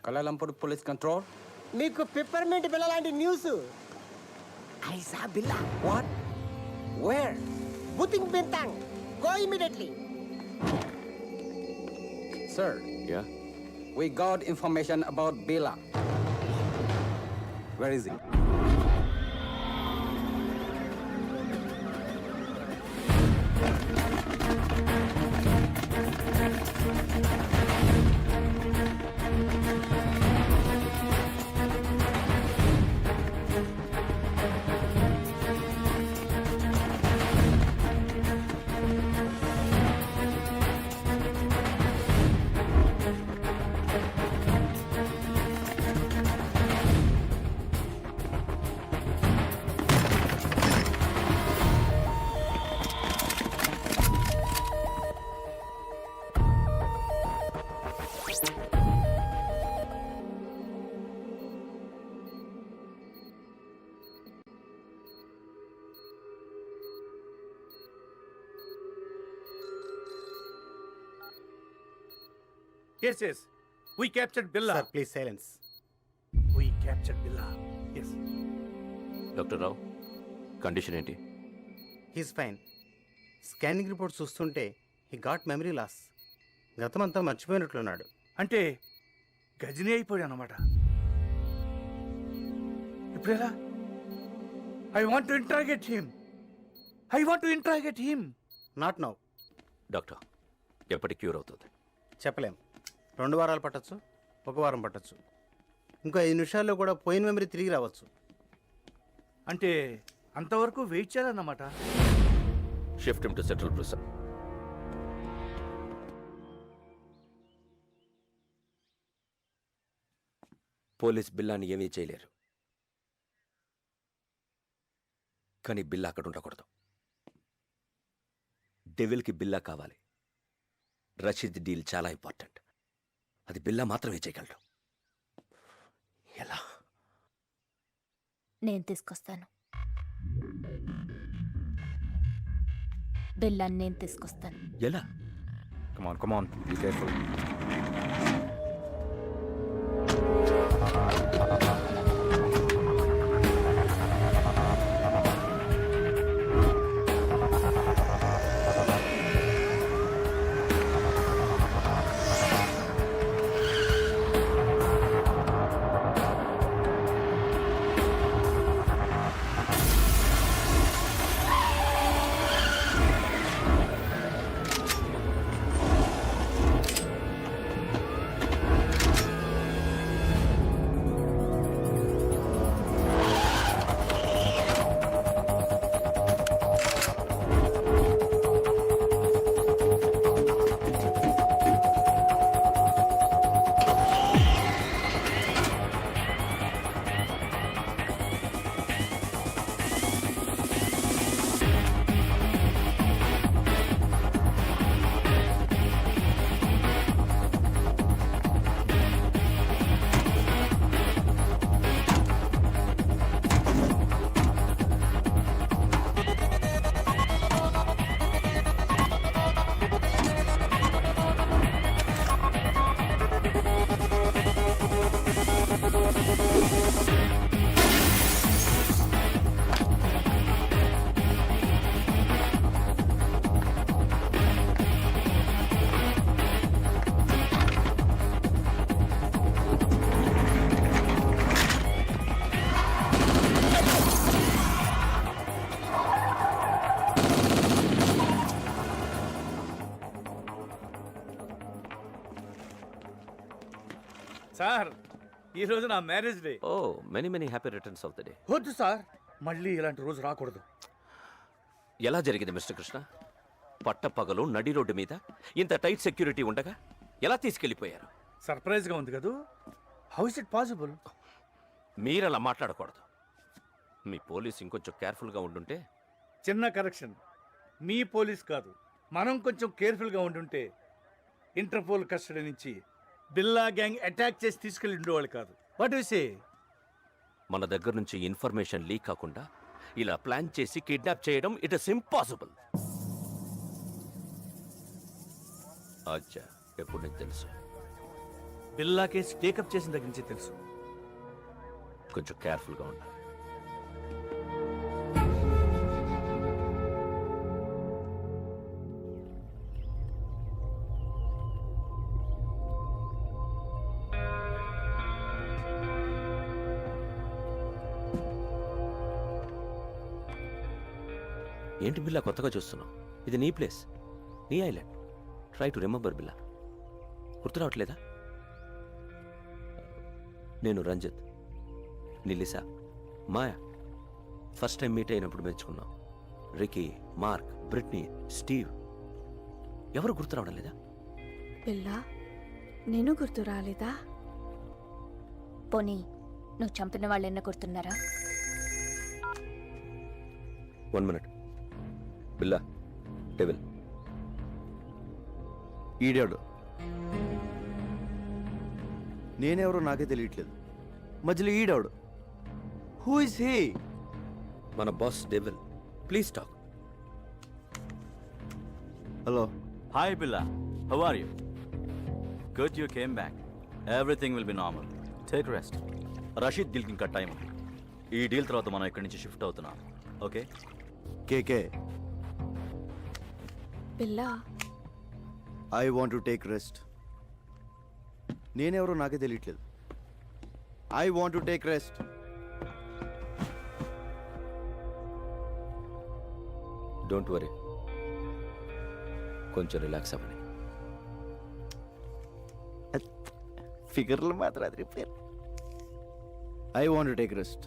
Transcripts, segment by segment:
Kuala Lumpur Police Control. మీకు peppermint బిల్ల లాంటి న్యూస్. ఐసా బిల్లా. What? Where? బుతింగ్ Bintang. Go immediately. Sir, Yeah? we got information about Bila. Where is he? Yes, yes. We captured Billa. Sir, please silence. We captured Billa. Yes. Doctor Rao condition ఏంటి? He's fine. Scanning report చూస్తుంటే he got memory loss. గతమంతా మర్చిపోయినట్లున్నాడు. అంటే గజనీ అయిపోయాడు అన్నమాట. ఇప్పుడు ఎలా? I want to interrogate him. Not now. Doctor ఎప్పటి క్యూర్ అవుతుంది? చెప్పలేం. 2 వారాలు పట్టచ్చు, 1 వారం పట్టచ్చు. ఇంకో 5 నిమిషాల్లో కూడా పోయిన మెమరీ తిరిగి రావచ్చు. అంటే అంతవరకు వెయిట్ చేయాలన్నమాట. Shift him to central prison. Police బిల్లాని ఏమీ చేయలేరు, కానీ బిల్లా అక్కడ ఉండకూడదు. డెవిల్కి బిల్లా కావాలి. రషీద్ డీల్ చాలా ఇంపార్టెంట్. అది బిల్లా మాత్రమే చేయగలడు. ఎలా? నేను తీసుకొస్తాను. బిల్లాన్ని నేను తీసుకొస్తాను. ఎలా? Come on. Be careful. Sir, ఈ రోజు నా marriage day. Oh many happy returns of the day. వద్దు సార్, మళ్ళీ ఇలాంటి రోజు రాకూడదు. ఎలా జరిగింది మిస్టర్ కృష్ణ? పట్టపగలు నడి రోడ్డు మీద ఇంత టైట్ సెక్యూరిటీ ఉండగా ఎలా తీసుకెళ్లిపోయారు? సర్ప్రైజ్ గా ఉంది కదూ. How is it possible? మీరలా మాట్లాడకూడదు. మీ పోలీస్ ఇంకొంచెం కేర్ఫుల్గా ఉండుంటే. చిన్న కరెక్షన్, మీ పోలీస్ కాదు, మనం కొంచెం కేర్ఫుల్గా ఉండుంటే ఇంటర్పోల్ కస్టడీ నుంచి బిల్లా గ్యాంగ్ అటాక్ చేసి తీసుకెళ్ళి ఉండేవాళ్ళు కాదు. What you say? మన దగ్గర నుంచి ఇన్ఫర్మేషన్ లీక్ కాకుండా ఇలా ప్లాన్ చేసి కిడ్నాప్ చేయడం ఇట్ ఇస్ ఇంపాసిబుల్. అచ్చా, ఎప్పుడు నీకు తెలుసు? బిల్లా కేసు టేకప్ చేసిన దగ్గర నుంచి తెలుసు. కొంచెం కేర్ఫుల్గా ఉండాలి. ఏంటి బిల్లా కొత్తగా చూస్తున్నావు? ఇది నీ ప్లేస్, నీ ఐలాండ్. ట్రై టు రిమెంబర్ బిల్లా. గుర్తు రావట్లేదా? నేను రంజిత్, నిలిసా, మాయా ఫస్ట్ టైం మీట్ అయినప్పుడు మెచ్చుకున్నాం. Ricky, Mark, Britney, Steve. ఎవరు గుర్తు రావడం లేదా? పిల్ల నేను గుర్తు రాలేదా? పోనీ నువ్వు చంపిన వాళ్ళెన్న గుర్తున్నారా? 1 minute. బిల్లా, డెవిల్. ఈడాడు. నేనెవరో నాకే తెలియట్లేదు. మధ్యలో ఈడాడు. Who is he? మన boss devil. Please talk. Hello. Hi Billa, how are you? Good you came back. Everything will be normal. Take rest. Rashid డీల్కి ఇంకా టైం ఉంది. ఈ డీల్ తర్వాత మనం ఇక్కడి నుంచి షిఫ్ట్ అవుతున్నాం. ఓకే? కేకే, పిల్ల I want to take rest. నేనెవరో నాకే తెలియట్లేదు. I want to take rest. Don't worry, కొంచెం రిలాక్స్ అవ్వండి. ఫిగర్లు మాత్రం అది repair. I want to take rest.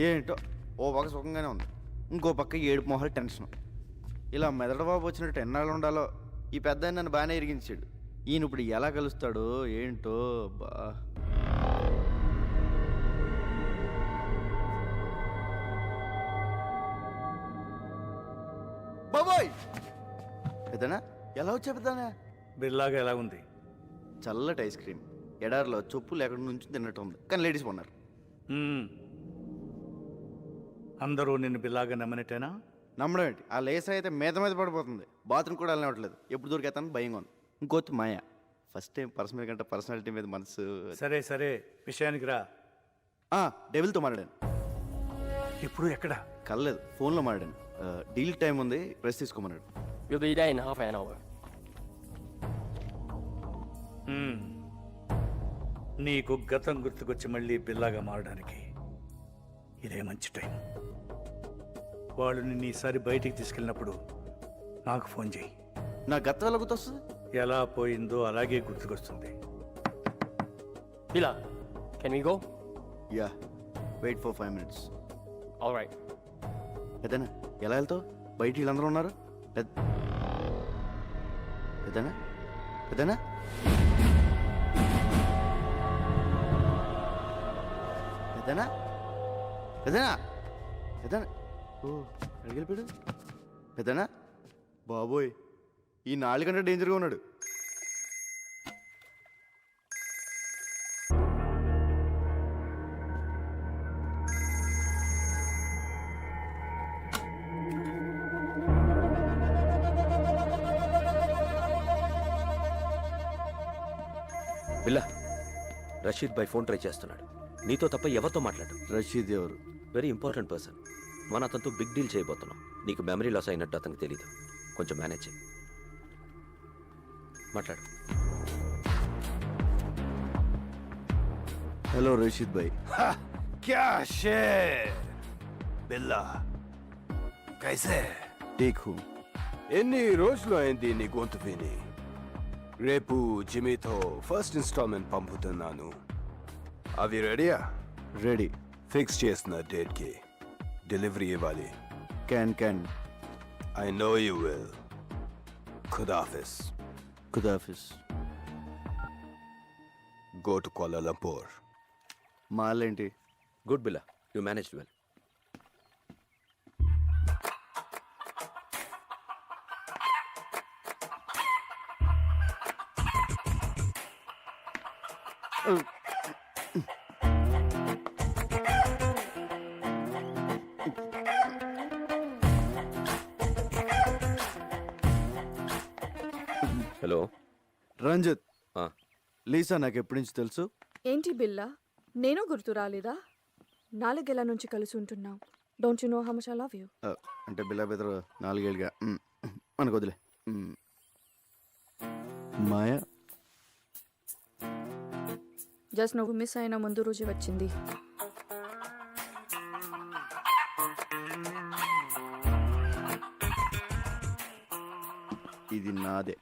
ఏంటో ఓ పక్క సుఖంగానే ఉంది, ఇంకో పక్క ఏడుపు మొహాలు టెన్షన్. ఇలా మెదడు బాబు వచ్చినట్టు ఎన్నాళ్ళు ఉండాలో. ఈ పెద్ద నన్ను బాగానే ఇరిగించాడు. ఈయన ఇప్పుడు ఎలా కలుస్తాడో ఏంటో. బా బాబోయ్, పెద్దనా ఎలా వచ్చా పెద్దనా? బిల్లాగా ఎలా ఉంది? చల్లటి ఐస్ క్రీమ్ ఎడారిలో చొప్పులు ఎక్కడి నుంచి తిన్నట్టు ఉంది, కానీ లేడీస్ ఉన్నారు. అందరూ నిన్ను బిల్లాగా నమ్మనట్టేనా? నమ్మడం ఏంటి, ఆ లేస్ అయితే మీద మీద పడిపోతుంది. బాత్రూమ్ కూడా వెళ్ళనివ్వట్లేదు. ఎప్పుడు దొరికేతాను భయంగా ఉంది. ఇంకోటి మాయ, ఫస్ట్ టైం పర్సన్ మీద కంటే పర్సనాలిటీ మీద మనసు. సరే సరే, విషయానికి రా. డెవిల్తో మాట్లాడాను. ఇప్పుడు ఎక్కడ? కలలేదు, ఫోన్లో మాట్లాడాను. డీల్ టైం ఉంది, press తీసుకోమన్నాడు. You'll be there in half an hour. నీకు గతం గుర్తుకొచ్చి మళ్ళీ బిల్లాగా మారడానికి ఇదే మంచి టైం. వాళ్ళు నిన్ను ఈసారి బయటికి తీసుకెళ్ళినప్పుడు నాకు ఫోన్ చేయి. నా గతం ఎలా గుర్తొస్తుంది? ఎలా పోయిందో అలాగే గుర్తుకొస్తుంది. Billa, can we go? Yeah, wait for 5 minutes. All right. పెద్దనా ఎలా వెళ్తావు? బయట వీళ్ళందరూ ఉన్నారు. పెద్దనా పెద్దనా పెద్దనా పెద్దనా పెద్దనా ఓ అడిగిపోయాడు. పెద్దనా బాబోయ్, ఈ 4 గంటల డేంజర్గా ఉన్నాడు. బిల్లా, రషీద్ బై ఫోన్ ట్రై చేస్తున్నాడు. నీతో తప్ప ఎవరితో మాట్లాడు? రషీద్ ఎవరు? Very important person. మన అతనితో బిగ్ డీల్ చేయబోతున్నాం. నీకు మెమరీ లాస్ అయినట్టు అతనికి తెలీదు. కొంచెం మేనేజ్ చేయి. మాట్లాడు. హలో రషీద్ భాయ్. क्या शेर बिल्ला कैसे? Take who. ఎన్ని రోజులు అయింది నీ గొంతు విని? రేపు జిమీతో ఫస్ట్ ఇన్స్టాల్మెంట్ పంపుతున్నాను. అవి రెడీయా? రెడీ. ఫిక్స్ చేసిన డేట్కి డెలివరీ ఇవ్వాలి. Can. I know you will. ఖుదాఫిస్. ఖుదాఫిస్. Go to Kuala Lumpur. మాలేంటి? Good Billa, you manage well. Hello Ranjith, ఆ, లీసా నాకు ఎప్పటి నుంచి తెలుసు? ఏంటి బిల్లా నేను గుర్తు రాలేదా? 4 ఏళ్ల నుంచి కలిసి ఉంటున్నాం. Don't you know how much I love you? అంటే బిల్లా బెదరు 4 ఏళ్ళుగా మనకు వదిలే. మాయా జస్ట్ నువ్వు మిస్ అయిన ముందు రోజు వచ్చింది. ఇది నాదే.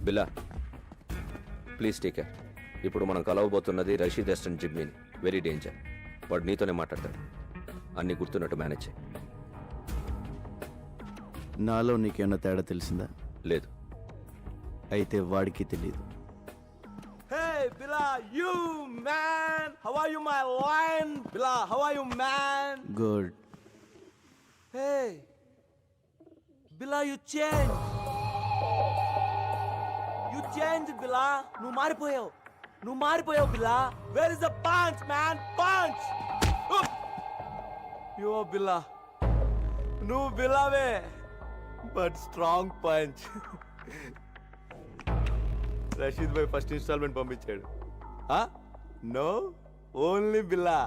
బిల్లా ప్లీజ్ టేక్ కేర్. ఇప్పుడు మనం కలవబోతున్నది రషీద్ ఎస్టన్ జిమ్మీని. Very danger. వాడు నీతోనే మాట్లాడతాడు. అన్నీ గుర్తున్నట్టు మేనేజ్ చేయి. నాలో నీకేమన్నా తేడా తెలిసిందా? లేదు. అయితే వాడికి తెలియదు. Hey, Bila, you man! How are you, my lion? Bila, how are you, man? Good. Hey, Bila, you changed. You changed, Bila. నువ్వు మారిపోయావు, Bila. Where is the punch, man? Punch! You are Bila. నువ్వు Bilaవే, but strong punch. Rashid భాయ్ first installment పంపించాడు. No, only Billa.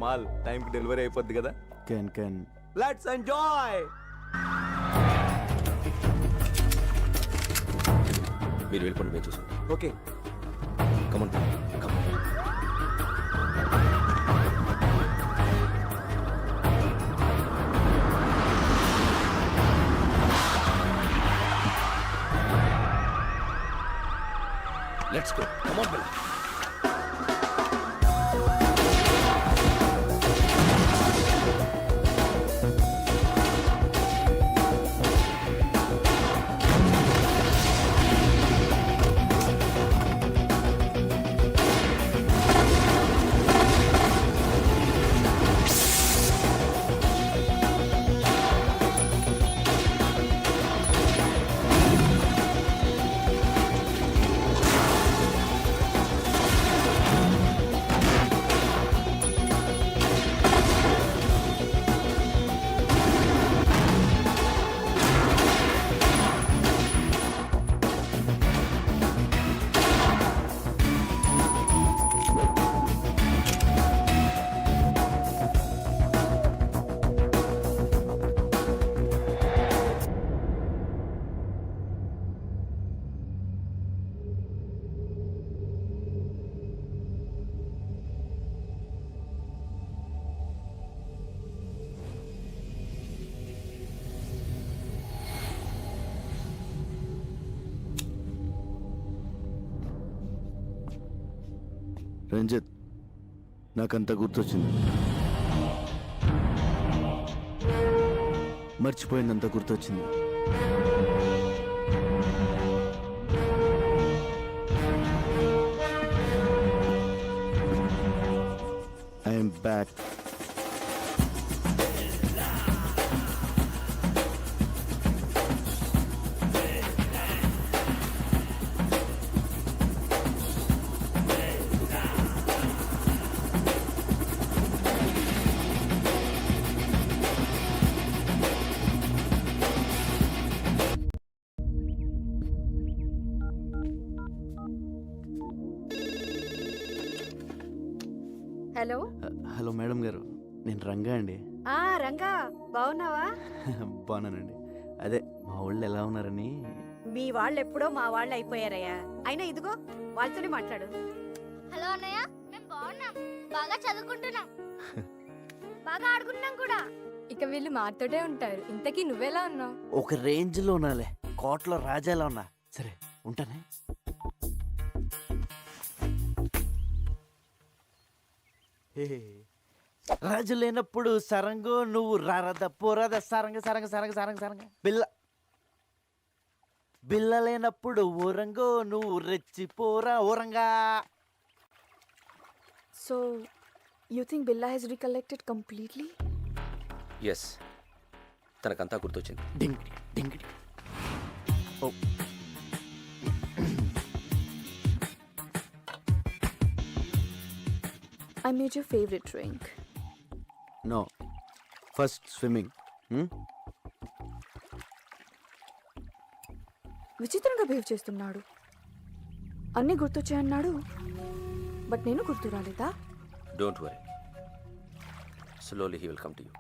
మాల్ టైంకి delivery అయిపోద్ది కదా. Can let's enjoy. మీరు వెళ్ళిపోండి, మేము చూసుకుంటాం. Okay. Come on come on. Let's go. Come on Billa. Ranjith, నాకంతా గుర్తొచ్చింది. మర్చిపోయిందంతా గుర్తొచ్చింది. I'm back. Hello. Hello madam గారు, నేను రంగా అండి. రంగా, బాగున్నావా? బాగున్నానండి. అదే మా ఊళ్ళో ఎలా ఉన్నారని. మీ వాళ్ళు ఎప్పుడో మా వాళ్ళు అయిపోయారయ్యా. అయినా ఇదిగో వాళ్ళతోనే మాట్లాడు. హలో అన్నయ్య, మేము బాగున్నాం, బాగా చదువుకుంటున్నాం, బాగా ఆడుకుంటున్నాం కూడా. ఇక వీళ్ళు మాతోటే ఉంటారు. ఇంతకీ నువ్వెలా ఉన్నావు? ఒక రేంజ్లో ఉన్నాలే, కోట్లో రాజాలా ఉన్నా. సరే ఉంటానే. రాజు లేనప్పుడు సరంగు, నువ్వు రారద పోరాద సరంగ సరంగ సరంగ సరంగ సరంగ బిల్ల. బిల్ల లేనప్పుడు ఊరంగో నువ్వు రెచ్చిపోరా ఊరంగా. So you think Billa he's recollected completely? Yes, తనకంతా గుర్తొచ్చింది. డింగిడి డింగిడి. Oh I made your favorite drink. No, first swimming. విచిత్రంగా బిహేవ్ చేస్తున్నాడు. అన్నీ గుర్తొచ్చాయన్నాడు, బట్ నేను గుర్తు రాలేదా? Don't worry, slowly he will come to you.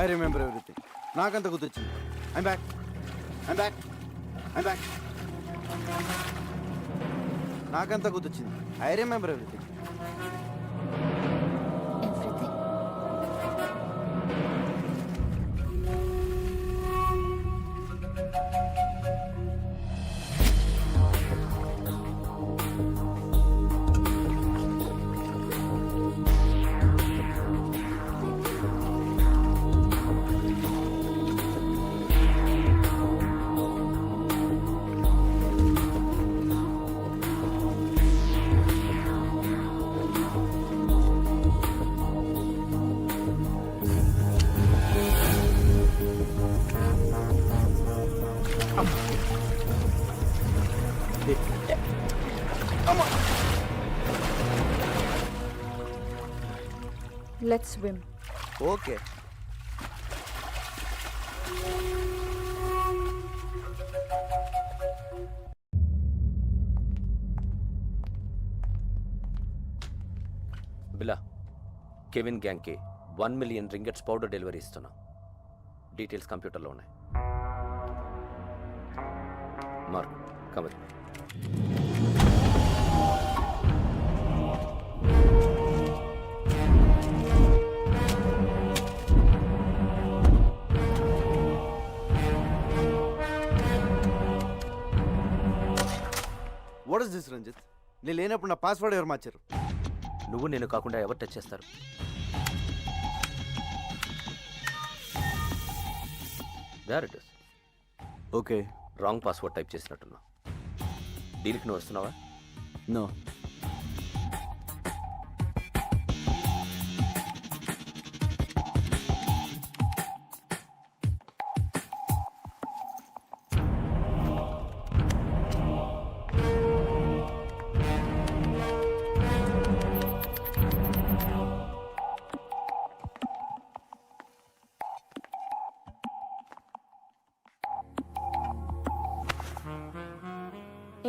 I remember everything. నాకంత గుర్తొచ్చింది. I'm back, I'm back, I'm back. నాకంత గుర్తొచ్చింది. I remember everything. Everything. Let's swim. Okay. Billa, Kevin గ్యాంగ్కి 1 మిలియన్ రింగెట్స్ పౌడర్ డెలివరీ ఇస్తున్నాం. డీటెయిల్స్ కంప్యూటర్లో ఉన్నాయి. మార్క్, కమర్. What is this Ranjith? నేను లేనప్పుడు నా పాస్వర్డ్ ఎవరు మార్చారు? నువ్వు నేను కాకుండా ఎవరు టచ్ చేస్తారు? There it is. Okay. Wrong password type చేసినట్టున్నా. డీల్కి నువ్వు వస్తున్నావా? నో.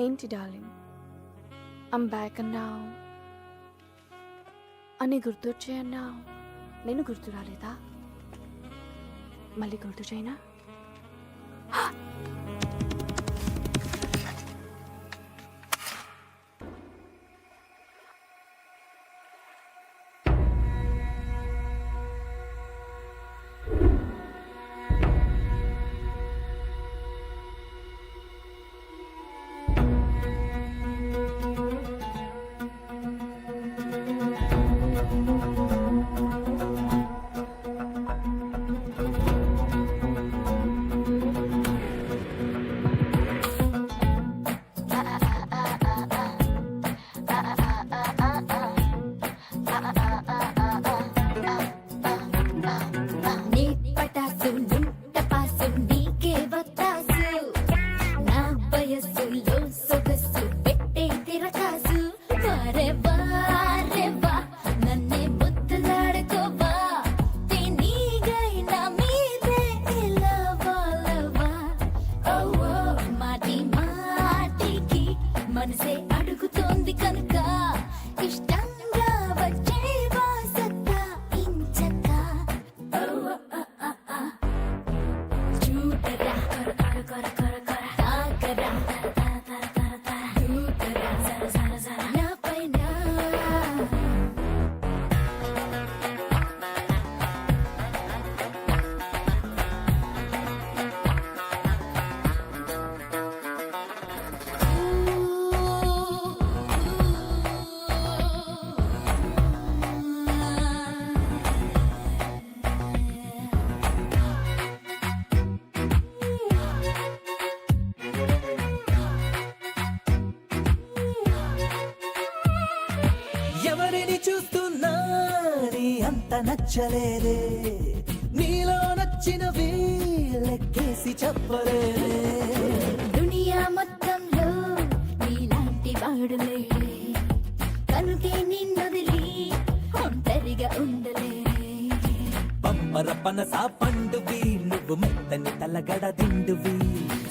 ఏంటి డార్లింగ్, ఐమ్ బ్యాక్ అన్నావు, అని గుర్తొచ్చాయన్నావు. నేను గుర్తు రాలేదా? మళ్ళీ గుర్తు చేయనా? నచ్చలేదే, నీలో నచ్చినవి లెక్కేసి చెప్పలేదే. దునియా మొత్తంలో నీలాంటి వాడులే, కనుకే నిన్నొదిలి ఒంటరిగా ఉండలేనే. పంపర పనస పండువి, నువ్వు మెత్తని తలగడ దిండువి.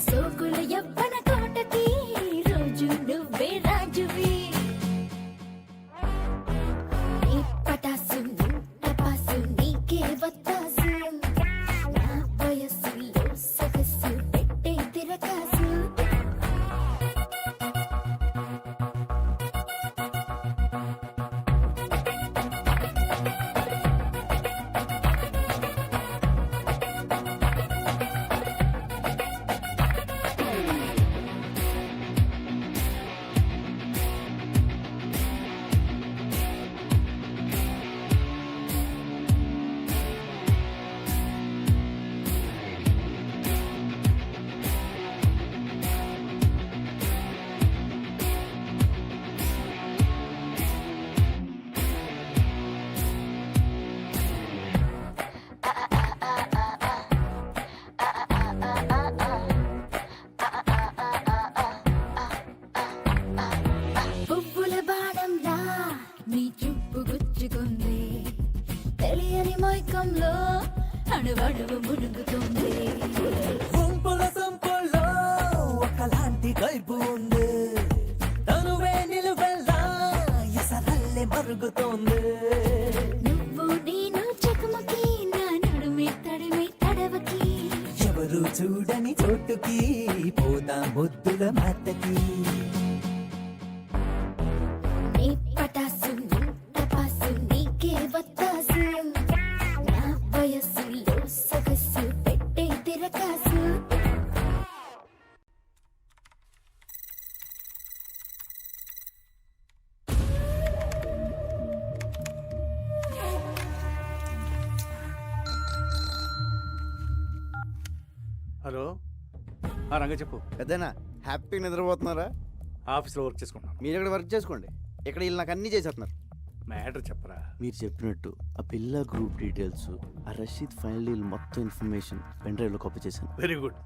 సోకుల యవ్వన కోటకి రోజు నువ్వే రాజువి. నీ పటాసు టపాసు నీకే వత్తాసు, నా వయసులో సొగసు పెట్టే తిరకాసు. పువ్వుల బాణంలా నీ చూపు గుచ్చుకుంది, తెలియని మైకంలో అణువణువు మునుగుతుంది. గుంపుల సంపుల్లో ఒకలాంటి కైపు ఉంది, తనువే నిలువెల్లా ఎసరల్లే మరుగుతోంది. నువ్వు నేను చెకుమకి, నా నడుమి తడిమి తడవకి. ఎవరు చూడని చోటుకి పోదా ముద్దుల మాటకి. నీ పటాసు టపాసు నీకే వత్తాసు, నా వయసులో సొగసు పెట్టే తిరకాసు. హలో రంగ చెప్పు. పెద్దనా హ్యాపీగా నిద్రపోతున్నారా? ఆఫీస్లో వర్క్ చేసుకుంటున్నాను. మీరు ఇక్కడ వర్క్ చేసుకోండి, ఇక్కడ వీళ్ళు నాకు అన్నీ చేసేస్తున్నారు. మ్యాటర్ చెప్పరా. మీరు చెప్పినట్టు ఆ పిల్ల గ్రూప్ డీటెయిల్స్, ఆ రషీద్ ఫైనల్ డీల్ మొత్తం ఇన్ఫర్మేషన్ పెన్ డ్రైవ్లో కాపీ చేశాను. Very good.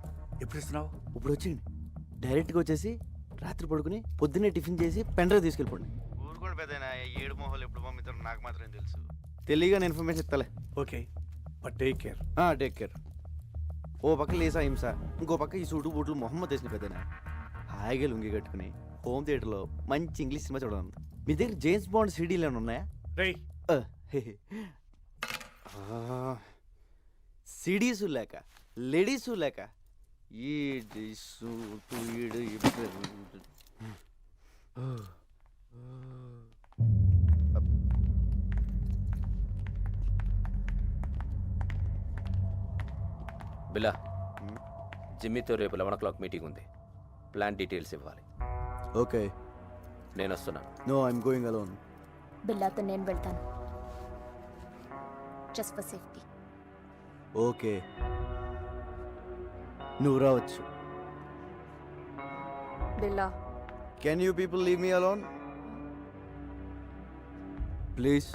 ఎప్పుడు ఇస్తున్నావు? ఇప్పుడు వచ్చేయండి, డైరెక్ట్గా వచ్చేసి రాత్రి పడుకుని పొద్దున్నే టిఫిన్ చేసి పెన్ డ్రైవ్ తీసుకెళ్ళిపోండి. ఊరుకోండి పెద్దనా, 7 మొహాలు ఎప్పుడు పంపిస్తారో నాకు మాత్రం తెలుసు. తెలియగానే ఇన్ఫర్మేషన్ ఇస్తాలే. Okay, but take care. Take care. ఓ పక్క లేసా హింస, ఇంకో పక్క ఈ సూటు బూట్లు మొహమ్మద్ వేసిన పెద్దనా హాయిగా లుంగి కట్టుకుని హోమ్ థియేటర్లో మంచి ఇంగ్లీష్ సినిమా చూడాలి. మీ దగ్గర జేమ్స్ బాండ్ సీడీలు ఏమైనా ఉన్నాయా? సిడీసు లేక లేడీసు లేక ఈ సూటు ఈడు బిలా, జిమ్మీతో రేపు 11 o'clock మీటింగ్ ఉంది. ప్లాన్ డీటెయిల్స్ ఇవ్వాలి. ఓకే. నేను వస్తున్నాను. No, I'm going alone. బిల్లాతో నేను వెళ్తాను, జస్ట్ ఫర్ సేఫ్టీ. ఓకే, నువ్వు రావచ్చు. Billa, can you people leave me alone please?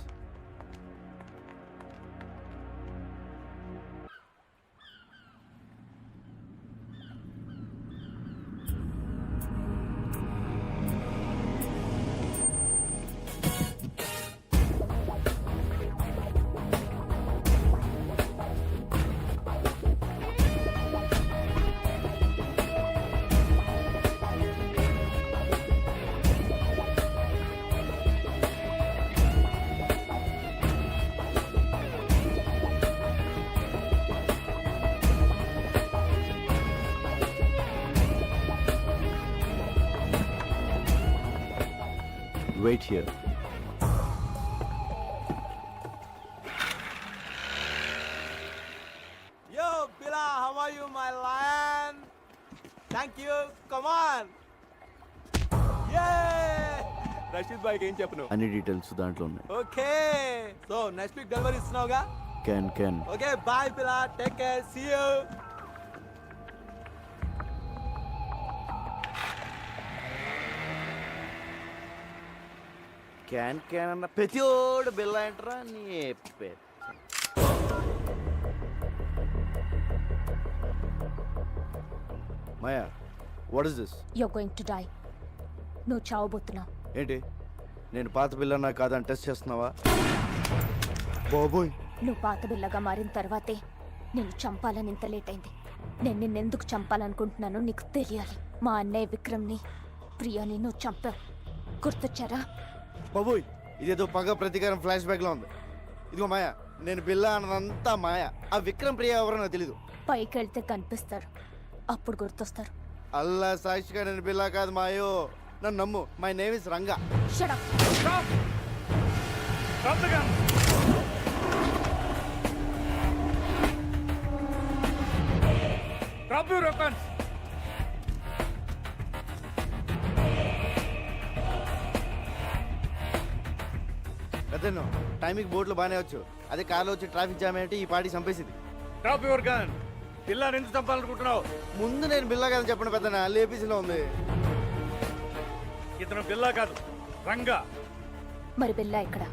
Wait here. Yo, Bila, how are you, my lion? Thank you. Come on. Yay! Rashid భాయ్కి ఏం చెప్పను? అన్ని డీటెయిల్స్ దాంట్లో ఉన్నాయి. Okay, so next week delivery ఇస్తున్నావుగా? Can. Okay, bye పిల్ల, టేక్ కేర్, సీ యూ. క్యాన్ అన్న ప్రతిోడు బిల్ల అంటారా నీ Maya what is this? You are going to die. నువ్వు చావబోతున్నావు. ఏంటి నేను పాత పిల్లన్నా కాదని టెస్ట్ చేస్తున్నావా? బాబోయ్, నువ్వు పాత బిల్లగా మారిన తర్వాతే నేను చంపాలని ఇంత లేట్ అయింది. నేను నిన్నెందుకు చంపాలనుకుంటున్నానో నీకు తెలియాలి. మా అన్నయ్య విక్రమ్ని, ప్రియాని నువ్వు చంపావు. గుర్తొచ్చారా? బాబోయ్, ఇదేదో పగ ప్రతీకారం ఫ్లాష్ బ్యాక్ లో ఉంది. ఇదిగో మాయా, నేను బిల్లా అన్నదంతా మాయా. ఆ విక్రమ్ ప్రియ ఎవరో నాకు తెలీదు. పైకి వెళ్తే కనిపిస్తారు, అప్పుడు గుర్తొస్తారు. అల్లా సాక్షిగా నేను బిల్లా కాదు మాయో, నన్ను నమ్ము. My name is Ranga. Shut up. Stop! Stop the gun! Drop your weapons! పెద్దను టైంకి బోట్లు బాగానే వచ్చు, అదే కార్లో వచ్చి ట్రాఫిక్ జామ్ ఏంటి ఈ పార్టీ చంపేసింది. Drop your gun! పిల్లని ఎందుకు చంపాలనుకుంటున్నావు? ముందు నేను బిల్లా కాదని చెప్పండి పెద్దనా, లేపీసీలో ఉంది. ఇతను బిల్లా కాదు, రంగా. మరి బిల్లా ఇక్కడ?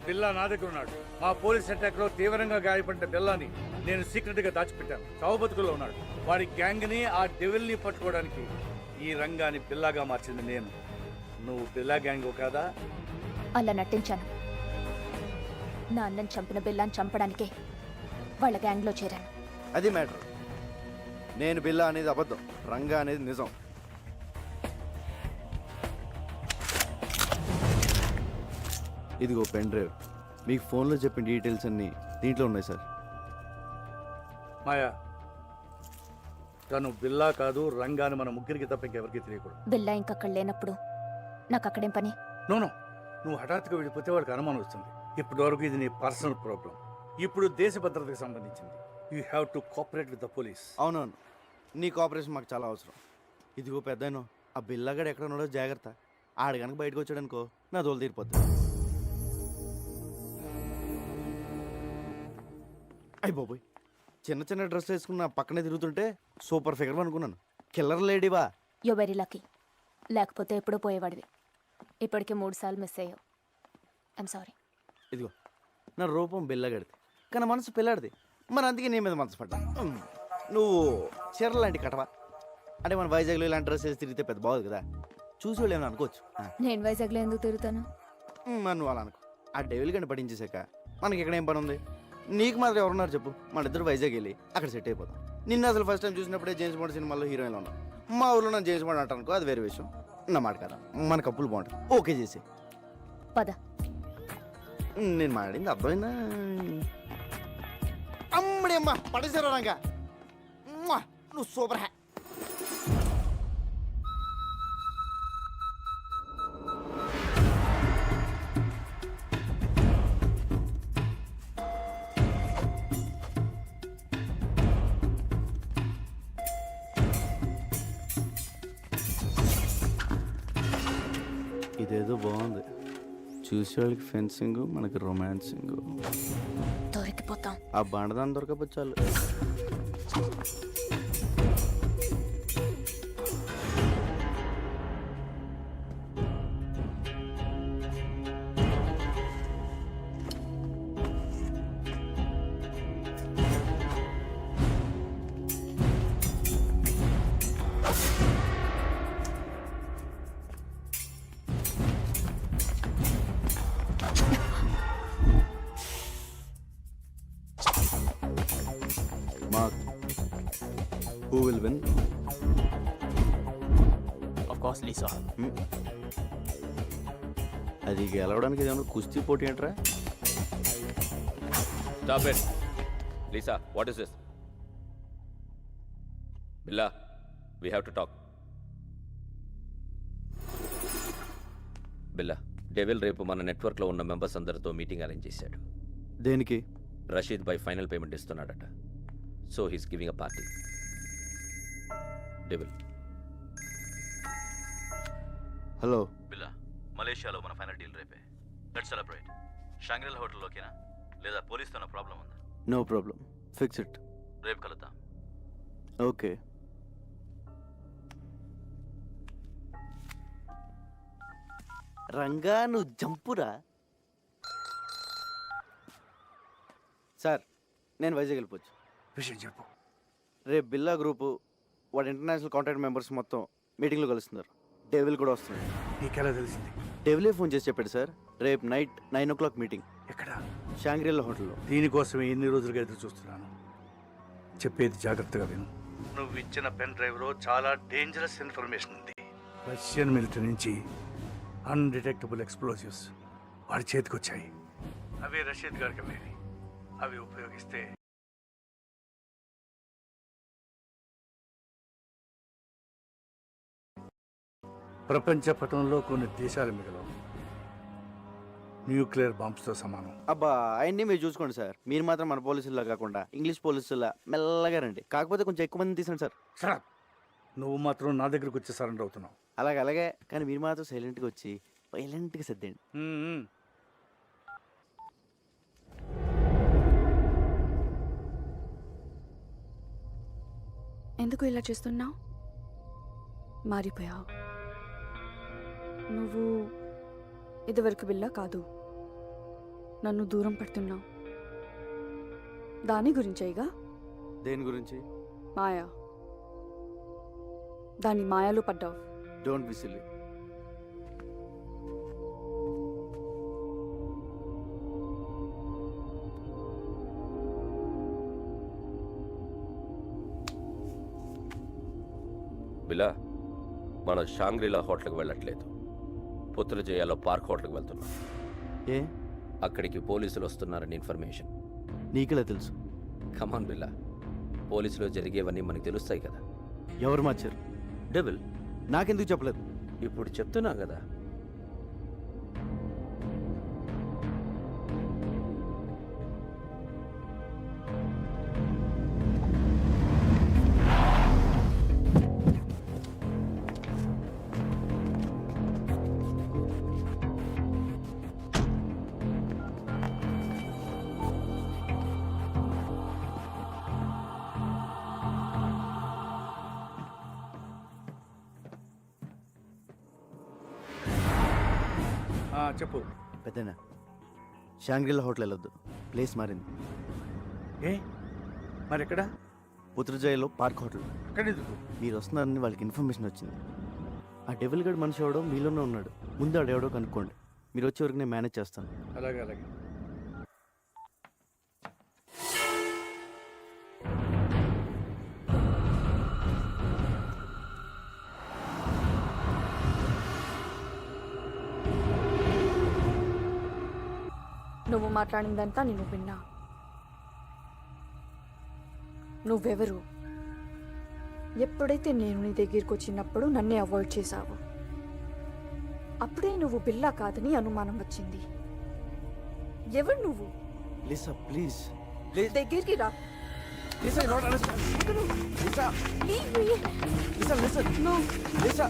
బిల్లా నా దగ్గర ఉన్నాడు. మా పోలీస్ అటాక్ లో తీవ్రంగా గాయపడిన బిల్లాని నేను సీక్రెట్ గా దాచిపెట్టాను. చావు బతుకుల్లో ఉన్నాడు. వాడి గ్యాంగ్ ని, ఆ డెవిల్ ని పట్టుకోవడానికి ఈ రంగాని బిల్లాగా మార్చింది నేను. నువ్వు బిల్లా గ్యాంగ్ కాదా? అలా నటించాను. నా అన్నని చంపిన బిల్లాని చంపడానికే వాళ్ళ గ్యాంగ్లో చేరాను. అది మ్యాటర్. నేను బిల్లా అనేది అబద్ధం, రంగా అనేది నిజం. ఇదిగో పెన్ డ్రైవ్, మీకు ఫోన్లో చెప్పిన డీటెయిల్స్ అన్నీ దీంట్లో ఉన్నాయి సార్. మాయా, తను బిల్లా కాదు, రంగాని మన ముగ్గురికి తప్ప ఇంకెవరికి తెలియకూడదు. బిల్లా ఇంకక్కడ లేనప్పుడు నాకు అక్కడేం పని? నోనో, నువ్వు హఠాత్తుగా వెళ్ళిపోతే వాడికి అనుమానం వస్తుంది. ఇప్పటి వరకు ఇది నీ పర్సనల్ ప్రాబ్లం. ఇప్పుడు దేశ భద్రతకు సంబంధించింది. You have to cooperate with the police. అవునవును, నీ కోఆపరేషన్ మాకు చాలా అవసరం. ఇదిగో పెద్దను, ఆ బిల్లాగాడు ఎక్కడ ఉన్నాడో జాగ్రత్త. ఆడు కనుక బయటకు వచ్చాడనుకో నా దోలు తీరిపోద్ది. అయ్యి బాబోయ్, చిన్న చిన్న డ్రెస్ వేసుకున్న పక్కనే తిరుగుతుంటే సూపర్ ఫిగర్ అనుకున్నాను. కిల్లర్ లేడీవా? You very lucky. లేకపోతే ఎప్పుడో పోయేవాడివి. ఇప్పటికే 3 సార్లు మిస్ అయ్యావు. I'm sorry. ఇదిగో నా రూపం బిల్లగడిది, కానీ మనసు పిల్లాడిది. మరి అందుకే నీ మీద మనసు పడ్డా. నువ్వు చీరలు లాంటి కటవా అంటే మన వైజాగ్లో ఇలాంటి డ్రెస్ వేసి తిరిగితే పెద్ద బాగుంది కదా, చూసి వాళ్ళు ఏమైనా అనుకోవచ్చు. నేను వైజాగ్లో ఎందుకు తిరుగుతాను? మరి నువ్వు అలా అనుకో. ఆ డెవిల్ గంట పడించేసాక మనకి ఇక్కడ ఏం పని ఉంది? నీకు మాత్రం ఎవరున్నారు చెప్పు? మన ఇద్దరు వైజాగ్ వెళ్ళి అక్కడ సెట్ అయిపోతాం. నిన్న అసలు ఫస్ట్ టైం చూసినప్పుడే జేమ్స్ బాండ్ సినిమాలో హీరోయిన్లో ఉన్నాం. మా ఊళ్ళో నన్ను జేమ్స్ బాండ్ అంటానుకో, అది వేరే విషయం. నా మాట కదా, మన కప్పులు బాగుంటుంది. ఓకే చేసి పద. నేను మాట్లాడింది అర్థమైందా? అమ్మడి అమ్మ పడేసారు రంగా, నువ్వు సూపర్ హ్యా. ఇదేదో బాగుంది. చూసే వాళ్ళకి ఫెన్సింగ్, మనకి రొమాన్సింగ్. దొరికిపోతాం. ఆ బండదాన్ని దొరకపోతే చాలు. Mark, who will win? Of course, Lisa. అది గెలవడానికి ఏదైనా కుస్తీ పోటీ ఏంట్రా? Stop it. Lisa, what is this? Billa, we have to talk. Billa, devil రేపు మన నెట్వర్క్లో ఉన్న మెంబర్స్ అందరితో మీటింగ్ అరేంజ్ చేశాడు. దేనికి? రషీద్ బై ఫైనల్ పేమెంట్ ఇస్తున్నాడట. So he's giving a party. Devil. Hello Billa, మలేషియాలో మన ఫైనల్ డీల్ రేపే. Let's celebrate. షాంగ్రిల్ హోటల్ ఓకేనా? లేదా పోలీస్తో ప్రాబ్లం ఉందా? No problem, fix it. రేపు కలుద్దాం. ఓకే. రంగా నువ్వు జంపురా. సార్, నేను వైజాగ్ వెళ్ళిపోవచ్చు. విషయం చెప్పు. రేపు బిల్లా గ్రూపు వాడు ఇంటర్నేషనల్ కాంటాక్ట్ మెంబర్స్ మొత్తం మీటింగ్లో కలుస్తున్నారు. డెవిల్ కూడా వస్తున్నాడు. నీకెలా తెలిసింది? డెవిలే ఫోన్ చేసి చెప్పాడు సార్, రేపు నైట్ 9 o'clock మీటింగ్ ఎక్కడ? షాంగ్రీలా హోటల్లో. దీనికోసమే ఎన్ని రోజులుగా ఎదురు చూస్తున్నాను. చెప్పేది జాగ్రత్తగా విను. నువ్వు ఇచ్చిన పెన్ డ్రైవ్లో చాలా డేంజరస్ ఇన్ఫర్మేషన్ ఉంది. రష్యన్ మిలిటరీ నుంచి అన్డిటెక్టబుల్ ఎక్స్ప్లోజివ్స్ వాడి చేతికి వచ్చాయి. అవే రషీద్ గారికి అమ్మేవి. అవి ఉపయోగిస్తే ప్రపంచ పటంలో కొన్ని దేశాలు మిగలవు. న్యూక్లియర్ బాంబ్స్తో సమానం. అబ్బా అవన్నీ మీరు చూసుకోండి సార్. మీరు మాత్రం మన పోలీసుల్లా కాకుండా ఇంగ్లీష్ పోలీసుల్లా మెల్లగా రండి. కాకపోతే కొంచెం ఎక్కువ మంది తీసండి సార్. సరే, నువ్వు మాత్రం నా దగ్గరకు వచ్చి సరెండర్ అవుతున్నావు. అలాగే కానీ మీరు మాత్రం సైలెంట్గా వచ్చి వైలెంట్గా సర్దండి. ఎందుకు ఇలా చేస్తున్నావు? మారిపోయావు. నువ్వు ఇదివరకు బిల్లా కాదు. నన్ను దూరం పెడుతున్నావు. దాని గురించేగా? దేని గురించి? మాయా. దాని మాయలో పడ్డావు. Don't be silly. బిలా, మనం షాంగ్రీలా హోటల్కి వెళ్ళట్లేదు. పుత్రజయాలో పార్క్ హోటల్కి వెళ్తున్నాం. ఏ? అక్కడికి పోలీసులు వస్తున్నారని ఇన్ఫర్మేషన్. నీకెలా తెలుసు? కమాన్ బిల్లా, పోలీసులో జరిగేవన్నీ మనకు తెలుస్తాయి కదా. ఎవరు మార్చారు? డెవిల్. నాకెందుకు చెప్పలేదు? ఇప్పుడు చెప్తున్నా కదా. చెప్పు. పెద్దనా, షాంగ్రీలా హోటల్ వెళ్ళొద్దు. ప్లేస్ మారింది. ఏ మరి ఎక్కడ? పుత్రజయలో పార్క్ హోటల్. అక్కడ ఎందుకు? మీరు వస్తున్నారని వాళ్ళకి ఇన్ఫర్మేషన్ వచ్చింది. ఆ డెవిల్ గడ్ మనిషి ఎవడో మీలోనే ఉన్నాడు. ముందు ఆడెవడో కనుక్కోండి. మీరు వచ్చే వరకు నేను మేనేజ్ చేస్తాను. అలాగే అలాగే. నువ్వు మాట్లాడిందంతా నేను విన్నా. నువ్వెవరు? ఎప్పుడైతే నేను నీ దగ్గరికి వచ్చినప్పుడు నన్నే అవాయిడ్ చేశావు, అప్పుడే నువ్వు బిల్లా కాదని అనుమానం వచ్చింది. ఎవరు నువ్వు? Lisa please. దగ్గరికి రా. Lisa, not understand. Lisa, Leave me. Lisa, listen. No. Lisa.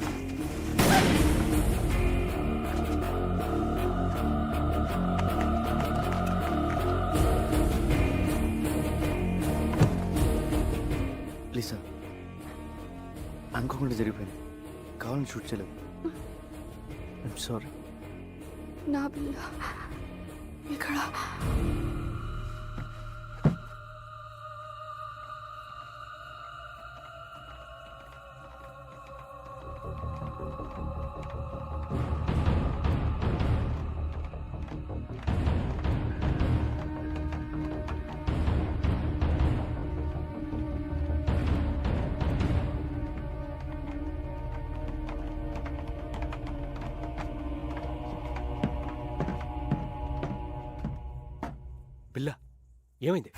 Lisa, అనుకోకుండా జరిగిపోయింది. కావాలని షూట్ చేయలేదు. I'm sorry. నా బిల్లా ఇక్కడ. బిల్లా, ఏమైంది?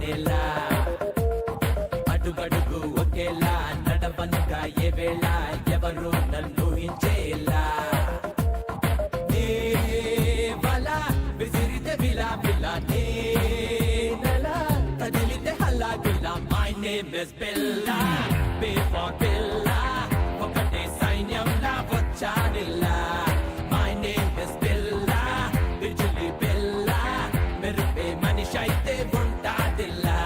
నేలా అడుగడుగు ఒకేలా నడవనుగా ఏ వేళ ఎవరు నన్ను హించేలా నే వల విసిరితే బిలా బిలా నే నల కదిలితే హల్లా Gulla my name is Billa before బిల్లా ఒకటే సైన్యంలా వచ్చానిల్లా మై నేమ్ ఇస్ బిల్లా బిజులి బిల్లా మెరుపే మనిషి అయితే ఉంటాదిల్లా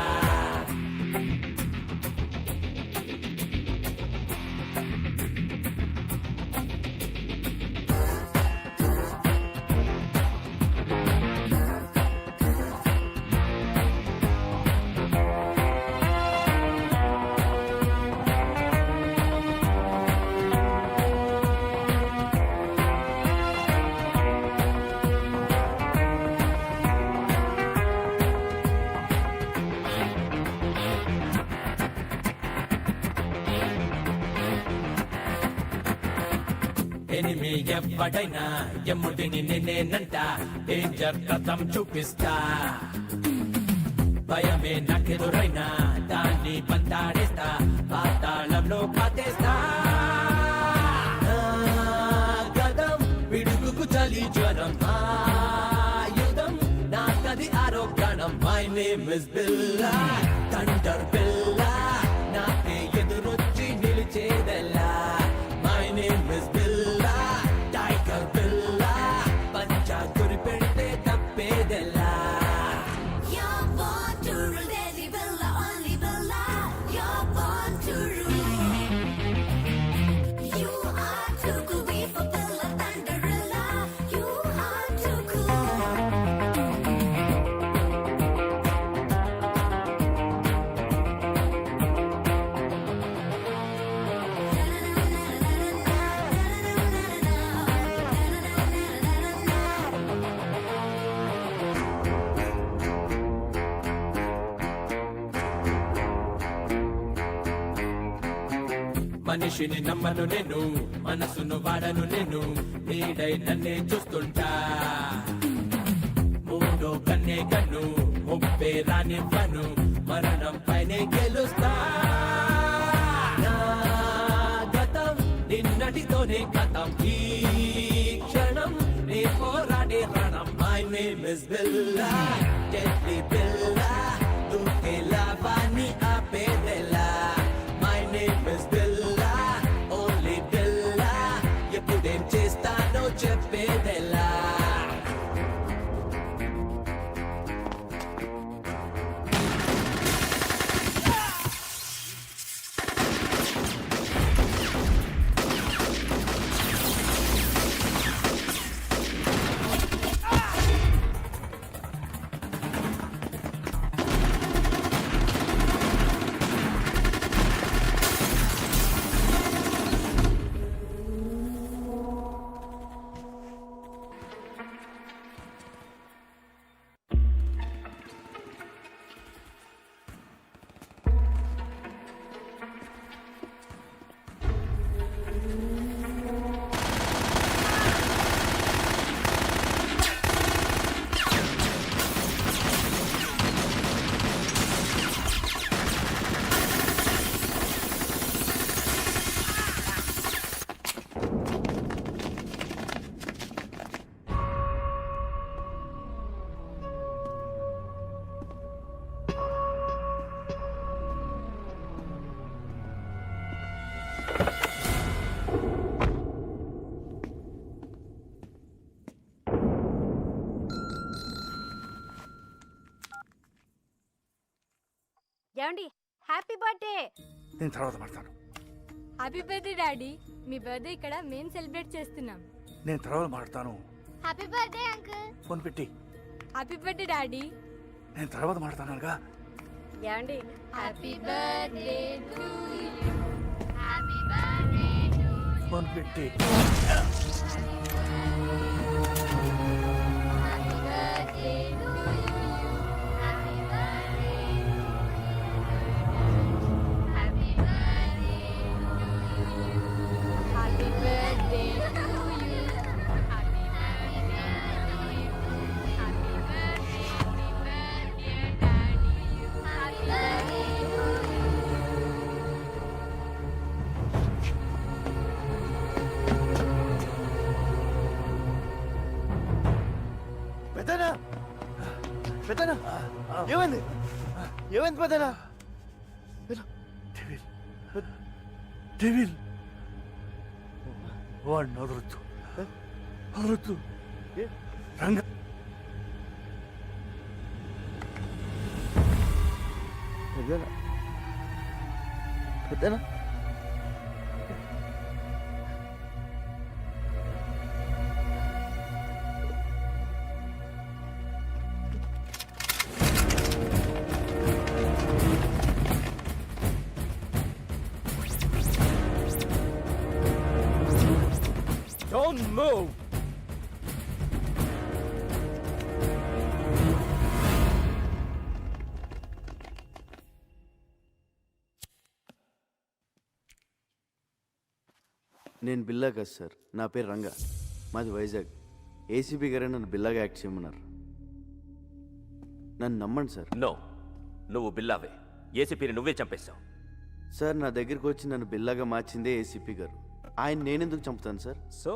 ఎనిమి ఎవ్వడైనా ఎమ్ముడిని నేనేనంట డేంజర్ కథం చూపిస్తా భయమే నాకెదురైనా దాన్ని బంతాడేస్తా పాతాళంలో పాతేస్తా గదం పిడుగుకు చలి జ్వరం ఆయుధం నాకది ఆరోగ్యం my name is Billa thunder బిల్లా నాకే ఎదురొచ్చి నిలిచేదెల్లా my name is Billa tiger బిల్లా పంచా గురి పెడితే తప్పేదెల్లా మనిషిని నమ్మను నేను మనసును వాడను నేను నీడై నన్నే చూస్తుంటా మూడో కన్నే కన్ను ముప్పే రానివ్వను మరణం పైనే గెలుస్తా నా గతం నిన్నటితోనే కథం ఈ క్షణం నే పోరాడే రణం my name is Billa deadly బిల్లా దూకే లాభాన్ని ఆపేదెలా my name is Billa only బిల్లా ఎప్పుడేం చేస్తానో చెప్పేదెలా ఏమండి హ్యాపీ బర్త్డే. నేను తర్వాత మాట్లాడతాను. Happy birthday daddy. మీ బర్త్డే ఇక్కడ మేము సెలబ్రేట్ చేస్తున్నాం. నేను తర్వాత మాట్లాడతాను. Happy birthday uncle. ఫోన్ పెట్టి. Happy birthday daddy. నేను తర్వాత మాట్లాడతానుగా. ఏమండి happy birthday to you. Happy birthday to you. Phone పెట్టి. పెద్దనా ఏమైంది ఏమైంది పెద్దనా డెవిల్ వాడిని వదలొద్దు వదలొద్దు రంగ పెద్దనా పెద్దనా Don't move! నేను బిల్లా కాదు సార్, నా పేరు రంగా, మాది వైజాగ్. ఏసీపీ గారే నన్ను బిల్లాగా యాక్ట్ చేయమన్నారు. నన్ను నమ్మండి సార్. నో, నువ్వు బిల్లావే. ఏసీపీని నువ్వే చంపేశావు. సార్ నా దగ్గరికి వచ్చి నన్ను బిల్లాగా మార్చిందే ఏసీపీ గారు. ఆయన నేనెందుకు చంపుతాను సార్? సో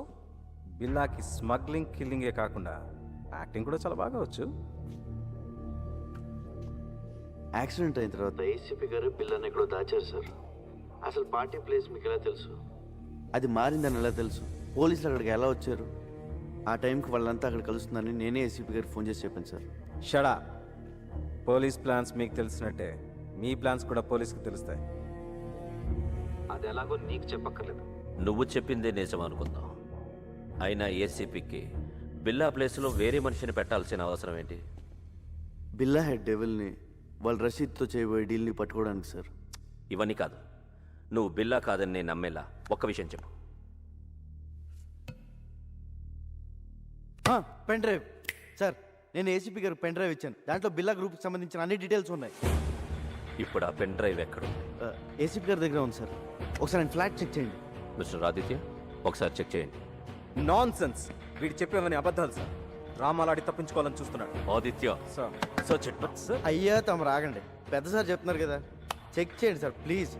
బిల్లాకి స్మగ్లింగ్ కిల్లింగే కాకుండా యాక్టింగ్ కూడా చాలా బాగా వచ్చు. యాక్సిడెంట్ అయిన తర్వాత ఏసీపీ గారు బిల్లాని ఎక్కడో దాచారు సార్. అసలు పార్టీ ప్లేస్ మీకు ఎలా తెలుసు? అది మారిందని ఎలా తెలుసు? పోలీసులు అక్కడికి ఎలా వచ్చారు? ఆ టైంకి వాళ్ళంతా అక్కడ కలుస్తుందని నేనే ఏసీపీ గారికి ఫోన్ చేసి చెప్పాను సార్. షడా, పోలీస్ ప్లాన్స్ మీకు తెలిసినట్టే మీ ప్లాన్స్ కూడా పోలీస్కి తెలుస్తాయి. అది ఎలాగో నీకు చెప్పక్కర్లేదు. నువ్వు చెప్పిందే నిజం అనుకుందాం. అయినా ఏసీపీకి బిల్లా ప్లేస్లో వేరే మనిషిని పెట్టాల్సిన అవసరం ఏంటి? బిల్లా హెడ్ డెవిల్ని వాళ్ళు రషీద్తో చేయబోయే డీల్ని పట్టుకోవడానికి సార్. ఇవన్నీ కాదు, నువ్వు బిల్లా కాదని నేను నమ్మేలా ఒక్క విషయం చెప్పు. పెన్ డ్రైవ్ సార్, నేను ఏసీపీ గారికి పెన్ డ్రైవ్ ఇచ్చాను. దాంట్లో బిల్లా గ్రూప్కి సంబంధించిన అన్ని డీటెయిల్స్ ఉన్నాయి. ఇప్పుడు ఆ పెన్ డ్రైవ్ ఎక్కడుంది? ఏసీపీ గారి దగ్గర ఉంది సార్. ఒకసారి నేను ఫ్లాట్ చెక్ చేయండి. మిస్టర్ ఆదిత్య, ఒకసారి చెక్ చేయండి. నాన్ సెన్స్, వీడు చెప్పేవని అబద్ధాలు సార్. డ్రామాలాడి తప్పించుకోవాలని చూస్తున్నాడు. Aditya sir search it. Sir అయ్యా తమ రాగండి, పెద్ద సార్ చెప్తున్నారు కదా, చెక్ చేయండి సార్ ప్లీజ్.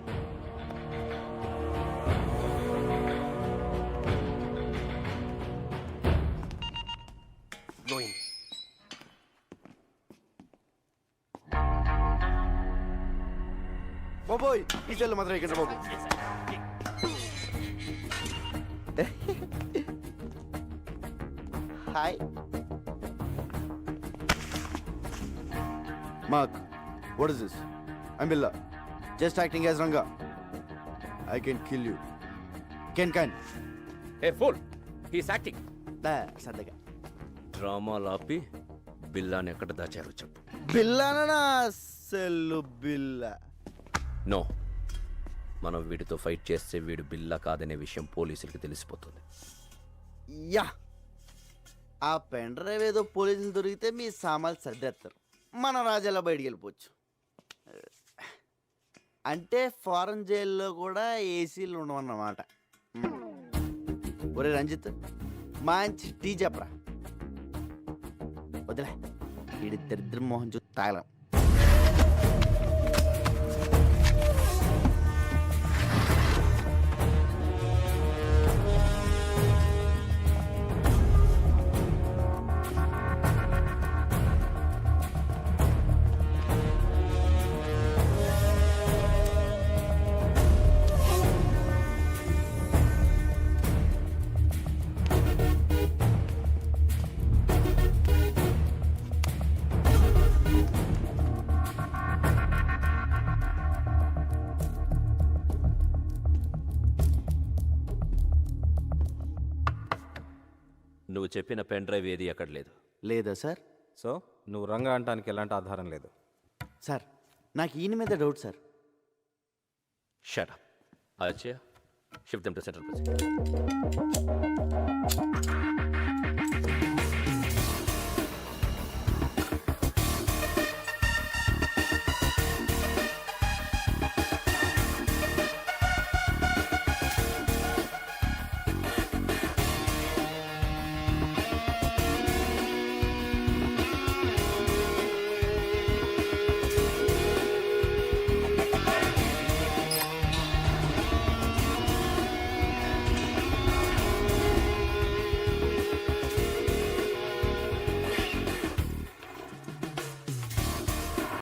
బాబోయ్ ఈ చెల్లు మాత్రం ఇక్కడ బాబు. Hi Mark, what is this? I'm Billa, just acting as Ranga. I can kill you. Can a fool, he's acting. సర్దగా డ్రామాలు ఆపి బిల్లాని ఎక్కడ దాచారో చెప్పు. బిల్లానా? సెల్లు బిల్లా. నో, మనం వీడితో ఫైట్ చేస్తే వీడు బిల్లా కాదనే విషయం పోలీసులకి తెలిసిపోతుంది. యా, ఆ పెన్ డ్రైవ్ ఏదో పోలీసులు దొరికితే మీ సామాన్లు సర్దేస్తారు, మన రాజాలా బయటికి వెళ్ళిపోవచ్చు. అంటే ఫారెన్ జైల్లో కూడా ఏసీలు ఉండవన్నమాట. ఒరే రంజిత్, మంచి టీ చెప్పరా. వదిలే, వీడి దరిద్ర మోహన్ చూసి తాగలం. నువ్వు చెప్పిన పెన్ డ్రైవ్ ఏది అక్కడ లేదు. లేదా సార్? సో నువ్వు రంగా అంటానికి ఎలాంటి ఆధారం లేదు. సార్ నాకు ఈయన మీద doubt sir. Shut up. Aditya, shift them to central press.